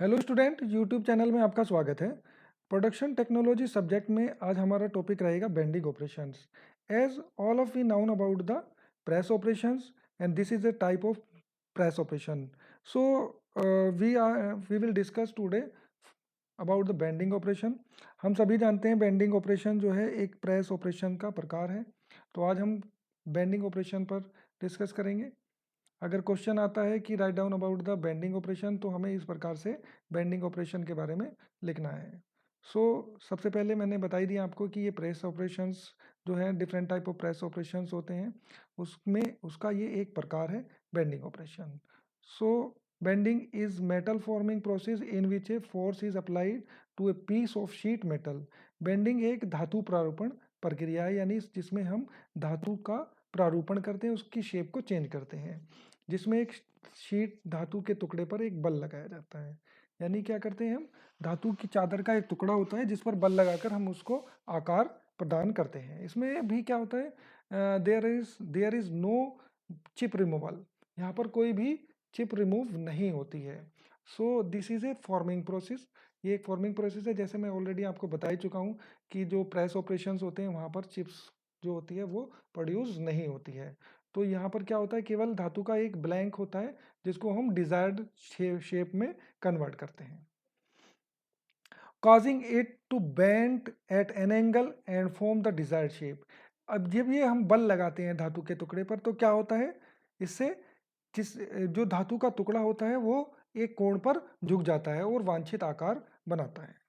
Hello student, YouTube channel में आपका स्वागत है। प्रोडक्शन टेक्नोलॉजी सब्जेक्ट में आज हमारा टॉपिक रहेगा bending operations. As all of we known about the press operations and this is a type of press operation. So we will discuss today about the bending operation. हम सभी जानते हैं bending operation जो है एक press operation का प्रकार है। तो आज हम बेंडिंग ऑपरेशन पर डिस्कस करेंगे। अगर क्वेश्चन आता है कि write down about the bending operation, तो हमें इस प्रकार से बेंडिंग ऑपरेशन के बारे में लिखना है। सबसे पहले मैंने बताई दिया आपको कि ये प्रेस ऑपरेशंस जो है different type of press operations होते हैं, उसमें उसका ये एक प्रकार है bending operation. So bending is metal forming process in which a force is applied to a piece of sheet metal. Bending एक धातु प्रारूपण प्रक्रिया है, यानी जिसमें हम धातु का प्रारूपण करते हैं, उसकी शेप को चेंज करते हैं, जिसमें एक शीट धातु के टुकड़े पर एक बल लगाया जाता है। यानी क्या करते हैं हम, धातु की चादर का एक टुकड़ा होता है जिस पर बल लगाकर हम उसको आकार प्रदान करते हैं। इसमें भी क्या होता है, there is no chip removal, यहाँ पर कोई भी चिप रिमूव नहीं होती है। So this is a forming process. ये एक फॉर्मिंग प्रोसेस है, जैसे मैं ऑलरेडी आपको बता ही चुका हूँ कि जो प्रेस ऑपरेशंस होते हैं वहाँ पर चिप्स जो होती है वो प्रोड्यूस नहीं होती है। तो यहाँ पर क्या होता है, केवल धातु का एक ब्लैंक होता है जिसको हम डिजायर्ड शेप में कन्वर्ट करते हैं, causing it to bend at an angle and form the desired shape। अब जब ये हम बल लगाते हैं धातु के टुकड़े पर, तो क्या होता है, इससे जिस जो धातु का टुकड़ा होता है वो एक कोण पर झुक जाता है और वांछित आकार बनाता है।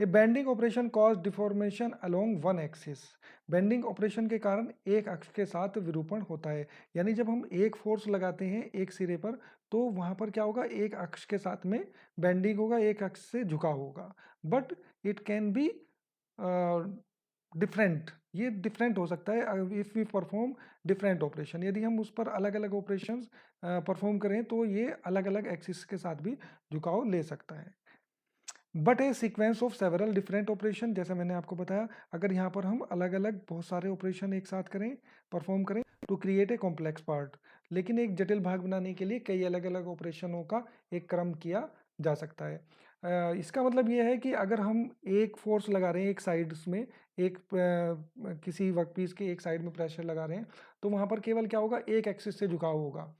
A bending operation cause deformation along one axis. Bending operation के कारण एक अक्ष के साथ विरूपण होता है, यानी जब हम एक फोर्स लगाते हैं एक सिरे पर, तो वहां पर क्या होगा, एक अक्ष के साथ में बेंडिंग होगा, एक अक्ष से झुकाव होगा। But it can be different, ये डिफरेंट हो सकता है if we perform different operation. यदि हम उस पर अलग अलग ऑपरेशन परफॉर्म करें तो ये अलग अलग एक्सिस के साथ भी झुकाव ले सकता है। But A sequence of several different operation, जैसे मैंने आपको बताया, अगर यहाँ पर हम अलग अलग बहुत सारे ऑपरेशन एक साथ करें, परफॉर्म करें, to create a complex part, लेकिन एक जटिल भाग बनाने के लिए कई अलग अलग ऑपरेशनों का एक क्रम किया जा सकता है। इसका मतलब यह है कि अगर हम एक फोर्स लगा रहे हैं एक साइड्स में, एक किसी वर्कपीस के एक साइड में प्रेशर लगा रहे हैं, तो वहां पर केवल क्या होगा, एक एक्सिस से झुकाव होगा।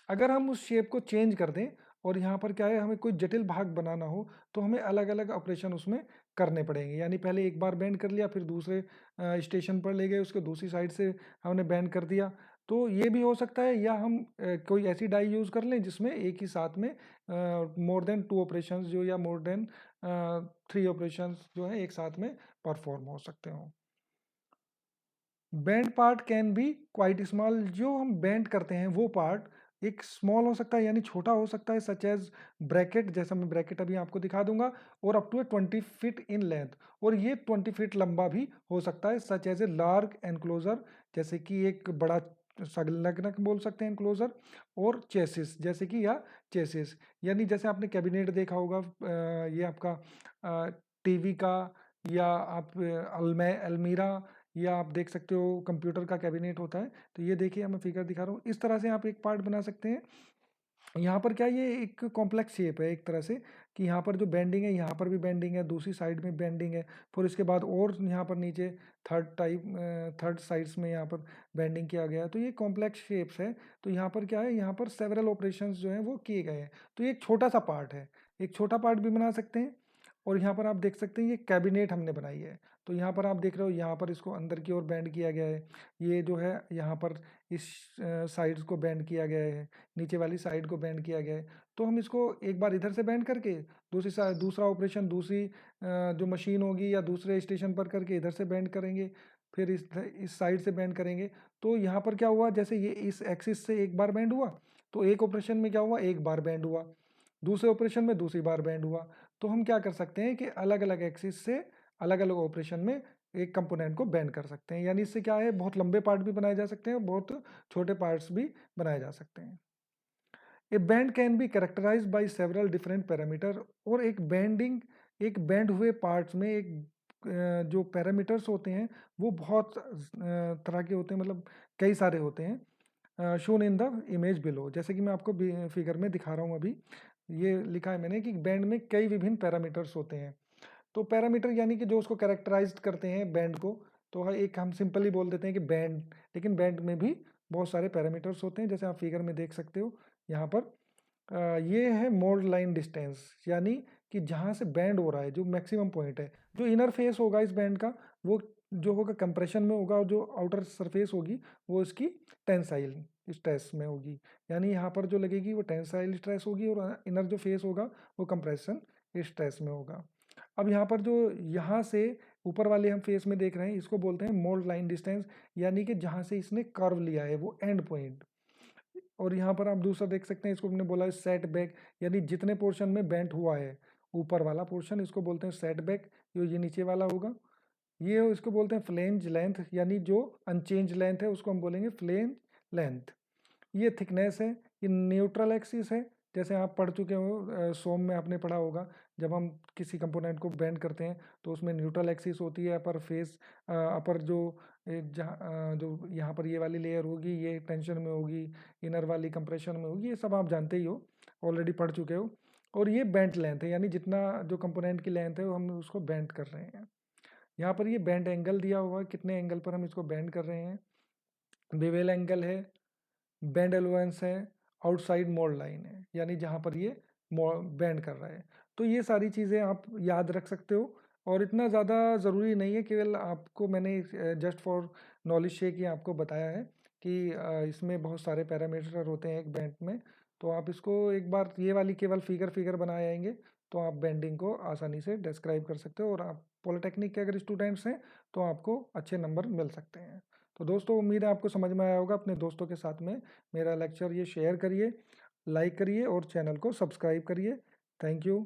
अगर हम उस शेप को चेंज कर दें और यहाँ पर क्या है, हमें कोई जटिल भाग बनाना हो, तो हमें अलग अलग ऑपरेशन उसमें करने पड़ेंगे। यानी पहले एक बार बेंड कर लिया, फिर दूसरे स्टेशन पर ले गए, उसके दूसरी साइड से हमने बेंड कर दिया। तो ये भी हो सकता है, या हम कोई ऐसी डाई यूज कर लें जिसमें एक ही साथ में मोर देन टू ऑपरेशंस जो, या मोर देन थ्री ऑपरेशंस जो है एक साथ में परफॉर्म हो सकते हो। Bend part can be quite small, जो हम बेंड करते हैं वो पार्ट एक स्मॉल हो सकता है, यानी छोटा हो सकता है, सच एज ब्रैकेट, जैसा मैं ब्रैकेट अभी आपको दिखा दूंगा, और up to 20 feet in length, और ये 20 फीट लंबा भी हो सकता है, such as a large enclosure, जैसे कि एक बड़ा संलग्नक बोल सकते हैं एनक्लोजर, और चेसिस, जैसे कि या चेसिस, यानी जैसे आपने कैबिनेट देखा होगा, ये आपका टीवी का, या आप अलमीरा, या आप देख सकते हो कंप्यूटर का कैबिनेट होता है। तो ये देखिए मैं फिगर दिखा रहा हूँ, इस तरह से आप एक पार्ट बना सकते हैं। यहाँ पर क्या, ये एक कॉम्प्लेक्स शेप है एक तरह से, कि यहाँ पर जो बेंडिंग है, यहाँ पर भी बेंडिंग है, दूसरी साइड में बेंडिंग है, फिर इसके बाद और यहाँ पर नीचे थर्ड साइड्स में यहाँ पर बेंडिंग किया गया है। तो ये कॉम्प्लेक्स शेप्स है। तो यहाँ पर क्या है, यहाँ पर सेवरल ऑपरेशंस जो है वो किए गए हैं। तो ये एक छोटा सा पार्ट है, एक छोटा पार्ट भी बना सकते हैं। और यहाँ पर आप देख सकते हैं ये कैबिनेट हमने बनाई है। तो यहाँ पर आप देख रहे हो, यहाँ पर इसको अंदर की ओर बेंड किया गया है, ये जो है यहाँ पर इस साइड्स को बेंड किया गया है, नीचे वाली साइड को बेंड किया गया है। तो हम इसको एक बार इधर से बेंड करके दूसरी साइड, दूसरा ऑपरेशन दूसरी जो मशीन होगी या दूसरे स्टेशन पर करके इधर से बेंड करेंगे, फिर इस साइड से बेंड करेंगे। तो यहाँ पर क्या हुआ, जैसे ये इस एक्सिस से एक बार बेंड हुआ, तो एक ऑपरेशन में क्या हुआ, एक बार बेंड हुआ, दूसरे ऑपरेशन में दूसरी बार बेंड हुआ। तो हम क्या कर सकते हैं कि अलग अलग एक्सिस से अलग अलग ऑपरेशन में एक कंपोनेंट को बेंड कर सकते हैं। यानी इससे क्या है, बहुत लंबे पार्ट भी बनाए जा सकते हैं, बहुत छोटे पार्ट्स भी बनाए जा सकते हैं। A bend can be characterize by several different parameter, और एक बेंड हुए पार्ट्स में एक जो पैरामीटर्स होते हैं वो बहुत तरह के होते हैं, मतलब कई सारे होते हैं, shown in the image below, जैसे कि मैं आपको फिगर में दिखा रहा हूँ अभी। ये लिखा है मैंने कि बैंड में कई विभिन्न पैरामीटर्स होते हैं। तो पैरामीटर यानी कि जो उसको कैरेक्टराइज करते हैं बैंड को, तो एक हम सिंपली बोल देते हैं कि बैंड, लेकिन बैंड में भी बहुत सारे पैरामीटर्स होते हैं, जैसे आप फिगर में देख सकते हो यहाँ पर। ये है मोल्ड लाइन डिस्टेंस, यानी कि जहाँ से बैंड हो रहा है जो मैक्सिमम पॉइंट है। जो इनर फेस होगा इस बैंड का वो जो होगा कंप्रेशन में होगा, और जो आउटर सरफेस होगी वो इसकी टेंसाइल स्ट्रेस में होगी। यानी यहाँ पर जो लगेगी वो टेंसाइल स्ट्रेस होगी, और इनर जो फेस होगा वो कंप्रेशन स्ट्रेस में होगा। अब यहाँ पर जो यहाँ से ऊपर वाले हम फेस में देख रहे हैं इसको बोलते हैं मोल्ड लाइन डिस्टेंस, यानी कि जहाँ से इसने कर्व लिया है वो एंड पॉइंट। और यहाँ पर आप दूसरा देख सकते हैं, इसको हमने बोला है सेट बैक, यानी जितने पोर्शन में बेंट हुआ है ऊपर वाला पोर्शन इसको बोलते हैं सेट बैक, जो ये नीचे वाला होगा। ये इसको बोलते हैं फ्लेंज लेंथ, यानी जो अनचेंज लेंथ है उसको हम बोलेंगे फ्लेंज लेंथ। ये थिकनेस है, ये न्यूट्रल एक्सिस है। जैसे आप पढ़ चुके हो सोम में आपने पढ़ा होगा, जब हम किसी कंपोनेंट को बेंड करते हैं तो उसमें न्यूट्रल एक्सिस होती है, अपर फेस, अपर जो जहाँ जो यहाँ पर ये वाली लेयर होगी ये टेंशन में होगी, इनर वाली कंप्रेशन में होगी, ये सब आप जानते ही हो, ऑलरेडी पढ़ चुके हो। और ये बेंट लेंथ है, यानी जितना जो कंपोनेंट की लेंथ है वो हम उसको बेंड कर रहे हैं। यहाँ पर ये बेंड एंगल दिया हुआ है, कितने एंगल पर हम इसको बेंड कर रहे हैं। बेवेल एंगल है, बैंड एलोवेंस है, आउटसाइड मोल्ड लाइन है, यानी जहाँ पर ये बैंड कर रहा है। तो ये सारी चीज़ें आप याद रख सकते हो, और इतना ज़्यादा ज़रूरी नहीं है, केवल आपको मैंने जस्ट फॉर नॉलेज शेयर की आपको बताया है कि इसमें बहुत सारे पैरामीटर होते हैं एक बैंड में। तो आप इसको एक बार ये वाली केवल फिगर बनाए आएंगे तो आप बैंडिंग को आसानी से डिस्क्राइब कर सकते हो, और आप पॉलिटेक्निक के अगर स्टूडेंट्स हैं तो आपको अच्छे नंबर मिल सकते हैं। तो दोस्तों उम्मीद है आपको समझ में आया होगा। अपने दोस्तों के साथ में मेरा लेक्चर ये शेयर करिए, लाइक करिए और चैनल को सब्सक्राइब करिए। Thank you.